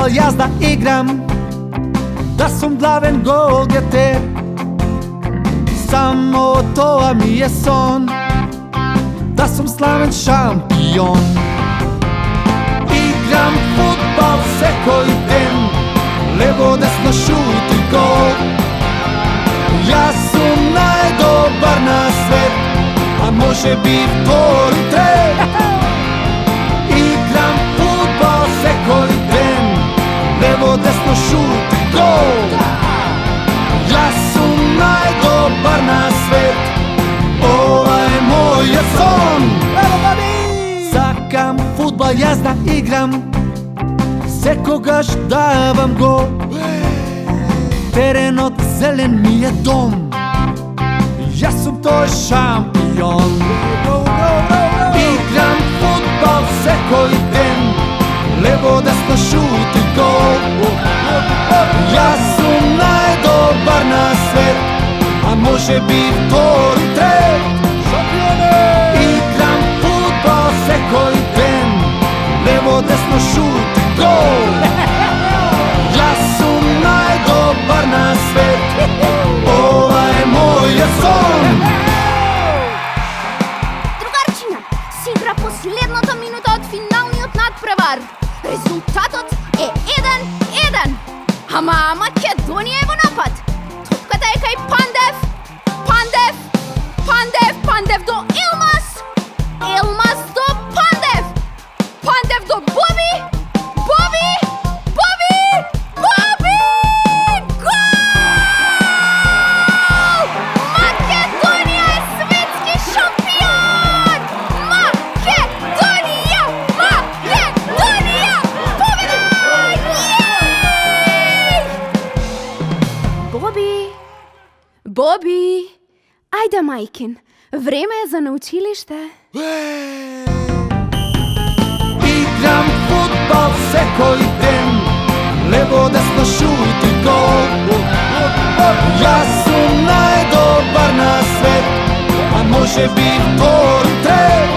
fudbal jaz da igram, da sam glaven golgeter. Samo to a mi je son, da sam slaven šampion. Igram fudbal se koji den, levo desno šut i gol. Ja sam najdobar na svet, a može bit tvoj tret. Igram fudbal se koji den, levo desno šut i gol. Ja sam najdobar na svet, ovaj moj je son. Sakam fudbal jaz da igram, se kogaš davam gol. Teren od zelen mi je dom, ja sam tvoj šampion. Igram fudbal se koji den, levo desno šut i gol. Ja sam najdobar na svet, a može bit tvoj tret. Igram fudbal se koji den, levo desno šut i gol. Ja sam najdobar na svet, ovaj moj je son. Drugarčina si igra последната минута од финалниот надпревар. Резултатот е 1-1. Ама Македонија е во напад. Топката е кај Пандев. Пандев до Елмас. Елмас до Пандев. Пандев до Боби. Боби! Гол! Македонија е светски шампион! Македонија! Победа! Боби! Ајде, мајкин, време е за на училиште. Igram fudbal se koji den, levo desno šut i gol. Ja sam najdobar na svet, a može bit tvoj tret.